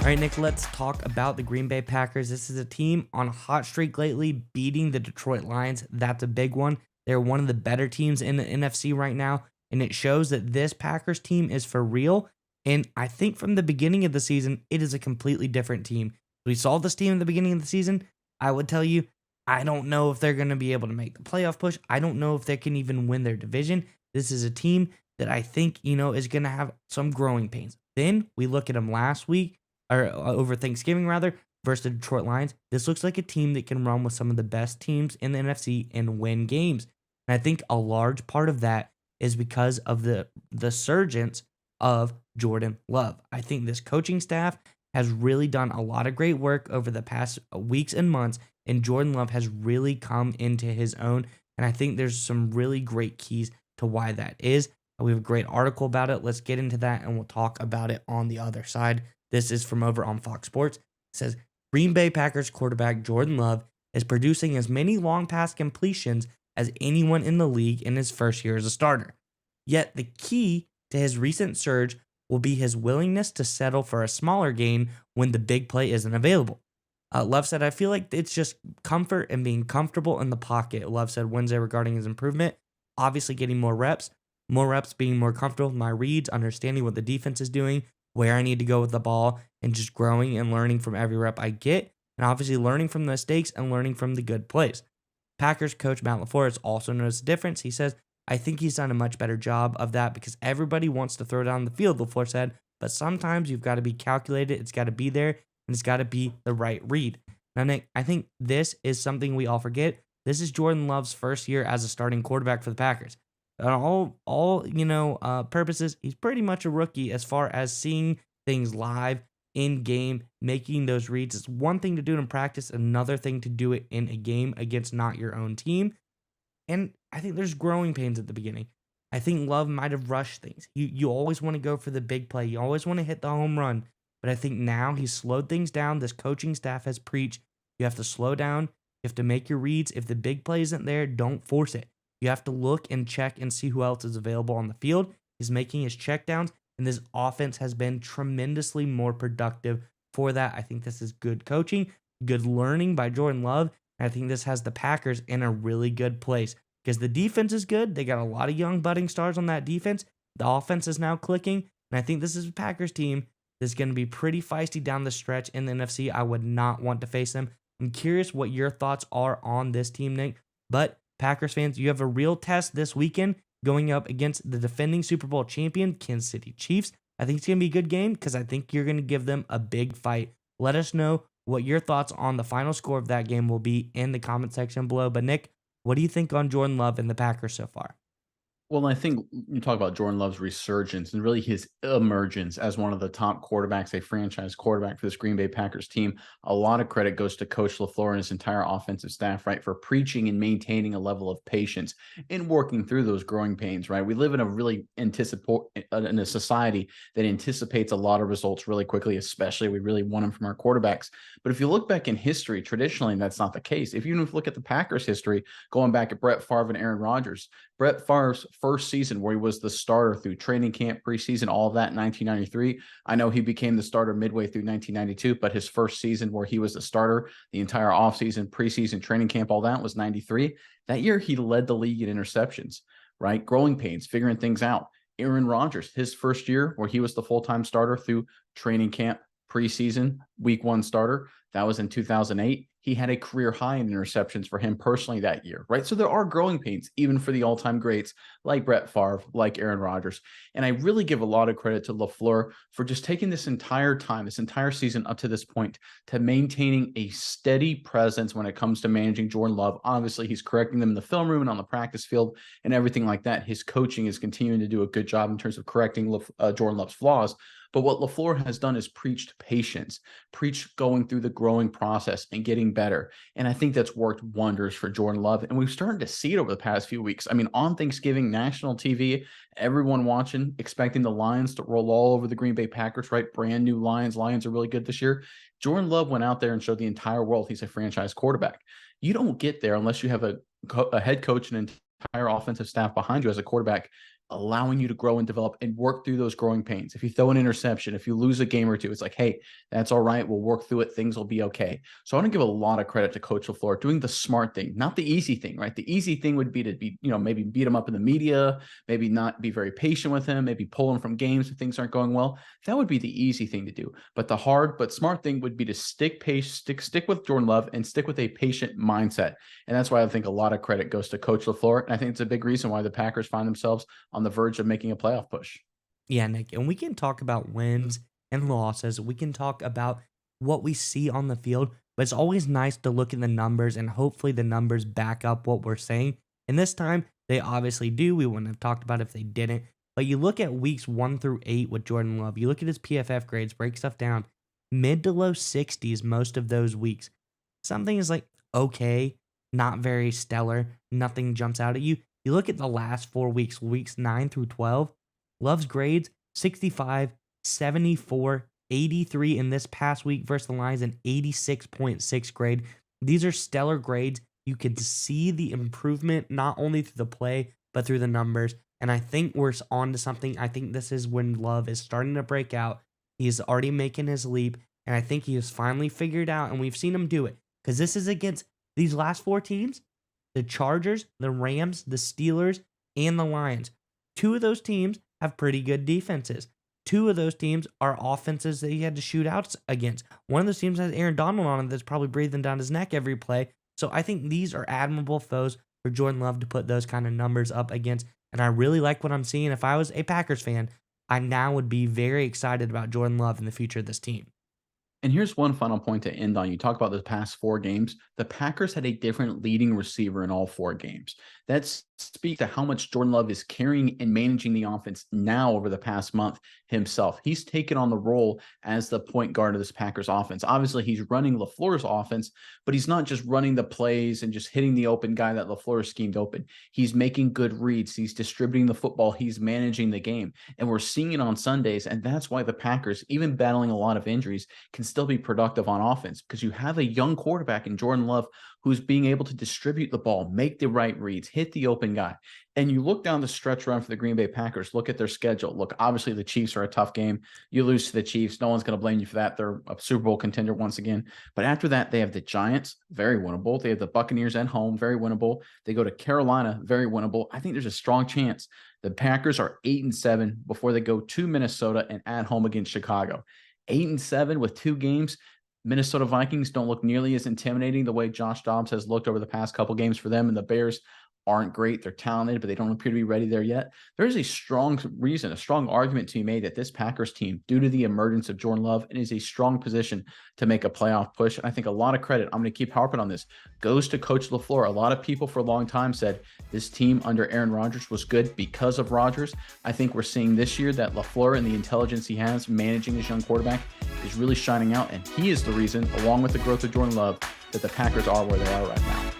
All right, Nick, let's talk about the Green Bay Packers. This is a team on a hot streak lately, beating the Detroit Lions. That's a big one. They're one of the better teams in the NFC right now, and it shows that this Packers team is for real. And I think from the beginning of the season, it is a completely different team. We saw this team in the beginning of the season. I would tell you, I don't know if they're going to be able to make the playoff push. I don't know if they can even win their division. This is a team that I think, is going to have some growing pains. Then we look at them last week or over Thanksgiving rather, versus the Detroit Lions. This looks like a team that can run with some of the best teams in the NFC and win games. And I think a large part of that is because of the surgence of Jordan Love. I think this coaching staff has really done a lot of great work over the past weeks and months, and Jordan Love has really come into his own. And I think there's some really great keys to why that is. We have a great article about it. Let's get into that, and we'll talk about it on the other side. This is from over on Fox Sports. It says Green Bay Packers quarterback Jordan Love is producing as many long pass completions as anyone in the league in his first year as a starter. Yet the key to his recent surge will be his willingness to settle for a smaller gain when the big play isn't available. Love said, I feel like it's just comfort and being comfortable in the pocket. Love said Wednesday regarding his improvement. Obviously getting more reps being more comfortable with my reads, understanding what the defense is doing, where I need to go with the ball, and just growing and learning from every rep I get, and obviously learning from the mistakes and learning from the good plays. Packers coach Matt LaFleur has also noticed a difference. He says, I think he's done a much better job of that because everybody wants to throw down the field, LaFleur said, but sometimes you've got to be calculated, it's got to be there, and it's got to be the right read. Now, Nick, I think this is something we all forget. This is Jordan Love's first year as a starting quarterback for the Packers. On all purposes, he's pretty much a rookie as far as seeing things live in game, making those reads. It's one thing to do it in practice, another thing to do it in a game against not your own team. And I think there's growing pains at the beginning. I think Love might have rushed things. You always want to go for the big play. You always want to hit the home run. But I think now he's slowed things down. This coaching staff has preached. You have to slow down. You have to make your reads. If the big play isn't there, don't force it. You have to look and check and see who else is available on the field. He's making his checkdowns, and this offense has been tremendously more productive for that. I think this is good coaching, good learning by Jordan Love, and I think this has the Packers in a really good place because the defense is good. They got a lot of young budding stars on that defense. The offense is now clicking, and I think this is a Packers team that's going to be pretty feisty down the stretch in the NFC. I would not want to face them. I'm curious what your thoughts are on this team, Nick, but Packers fans, you have a real test this weekend going up against the defending Super Bowl champion, Kansas City Chiefs. I think it's going to be a good game because I think you're going to give them a big fight. Let us know what your thoughts on the final score of that game will be in the comment section below. But Nick, what do you think on Jordan Love and the Packers so far? Well, I think you talk about Jordan Love's resurgence and really his emergence as one of the top quarterbacks, a franchise quarterback for this Green Bay Packers team. A lot of credit goes to Coach LaFleur and his entire offensive staff, right, for preaching and maintaining a level of patience and working through those growing pains, right? We live in a really in a society that anticipates a lot of results really quickly, especially we really want them from our quarterbacks. But if you look back in history, traditionally, that's not the case. If you look at the Packers history, going back at Brett Favre and Aaron Rodgers, Brett Favre's first season where he was the starter through training camp, preseason, all of that in 1993. I know he became the starter midway through 1992, but his first season where he was the starter, the entire offseason, preseason, training camp, all that was 93. That year, he led the league in interceptions, right? Growing pains, figuring things out. Aaron Rodgers, his first year where he was the full-time starter through training camp, preseason, week one starter, that was in 2008. He had a career high in interceptions for him personally that year, right? So there are growing pains, even for the all-time greats like Brett Favre, like Aaron Rodgers. And I really give a lot of credit to LaFleur for just taking this entire time, this entire season up to this point, to maintaining a steady presence when it comes to managing Jordan Love. Obviously, he's correcting them in the film room and on the practice field and everything like that. His coaching is continuing to do a good job in terms of correcting Jordan Love's flaws. But what LaFleur has done is preached patience, preached going through the growing process and getting better. And I think that's worked wonders for Jordan Love. And we've started to see it over the past few weeks. I mean, on Thanksgiving, national TV, everyone watching, expecting the Lions to roll all over the Green Bay Packers, right? Brand new Lions. Lions are really good this year. Jordan Love went out there and showed the entire world he's a franchise quarterback. You don't get there unless you have a head coach and entire offensive staff behind you as a quarterback allowing you to grow and develop and work through those growing pains. If you throw an interception, if you lose a game or two, it's like, hey, that's all right. We'll work through it. Things will be okay. So I want to give a lot of credit to Coach LaFleur doing the smart thing, not the easy thing, right? The easy thing would be to be, maybe beat him up in the media, maybe not be very patient with him, maybe pull him from games if things aren't going well. That would be the easy thing to do. But the hard but smart thing would be to stick with Jordan Love and stick with a patient mindset. And that's why I think a lot of credit goes to Coach LaFleur. And I think it's a big reason why the Packers find themselves on the verge of making a playoff push. Yeah, Nick, and we can talk about wins and losses. We can talk about what we see on the field, but it's always nice to look at the numbers and hopefully the numbers back up what we're saying. And this time, they obviously do. We wouldn't have talked about it if they didn't. But you look at weeks 1 through 8 with Jordan Love, you look at his PFF grades, break stuff down, mid to low 60s most of those weeks. Something is like okay, not very stellar, nothing jumps out at you. You look at the last 4 weeks, weeks 9 through 12, Love's grades 65, 74, 83 in this past week versus the Lions, an 86.6 grade. These are stellar grades. You can see the improvement not only through the play, but through the numbers. And I think we're on to something. I think this is when Love is starting to break out. He's already making his leap. And I think he has finally figured out, and we've seen him do it. Because this is against these last 4 teams, the Chargers, the Rams, the Steelers, and the Lions. 2 of those teams have pretty good defenses. 2 of those teams are offenses that he had to shoot out against. One of those teams has Aaron Donald on it that's probably breathing down his neck every play. So I think these are admirable foes for Jordan Love to put those kind of numbers up against. And I really like what I'm seeing. If I was a Packers fan, I now would be very excited about Jordan Love in the future of this team. And here's one final point to end on. You talk about the past 4 games. The Packers had a different leading receiver in all 4 games. That speaks to how much Jordan Love is carrying and managing the offense now over the past month himself. He's taken on the role as the point guard of this Packers offense. Obviously, he's running LaFleur's offense, but he's not just running the plays and just hitting the open guy that LaFleur schemed open. He's making good reads. He's distributing the football. He's managing the game. And we're seeing it on Sundays. And that's why the Packers, even battling a lot of injuries, can still be productive on offense because you have a young quarterback in Jordan Love who's being able to distribute the ball, make the right reads, hit the open guy. And you look down the stretch run for the Green Bay Packers, look at their schedule. Look, obviously the Chiefs are a tough game. You lose to the Chiefs. No one's going to blame you for that. They're a Super Bowl contender once again. But after that, they have the Giants, very winnable. They have the Buccaneers at home, very winnable. They go to Carolina, very winnable. I think there's a strong chance the Packers are 8-7 before they go to Minnesota and at home against Chicago. 8-7 with 2 games. Minnesota Vikings don't look nearly as intimidating the way Josh Dobbs has looked over the past couple games for them, and the Bears aren't great. They're talented, but they don't appear to be ready there yet. There's a strong reason, a strong argument to be made that this Packers team, due to the emergence of Jordan Love, is a strong position to make a playoff push. And I think a lot of credit, I'm going to keep harping on this, goes to Coach LaFleur. A lot of people for a long time said this team under Aaron Rodgers was good because of Rodgers. I think we're seeing this year that LaFleur and the intelligence he has managing his young quarterback is really shining out. And he is the reason, along with the growth of Jordan Love, that the Packers are where they are right now.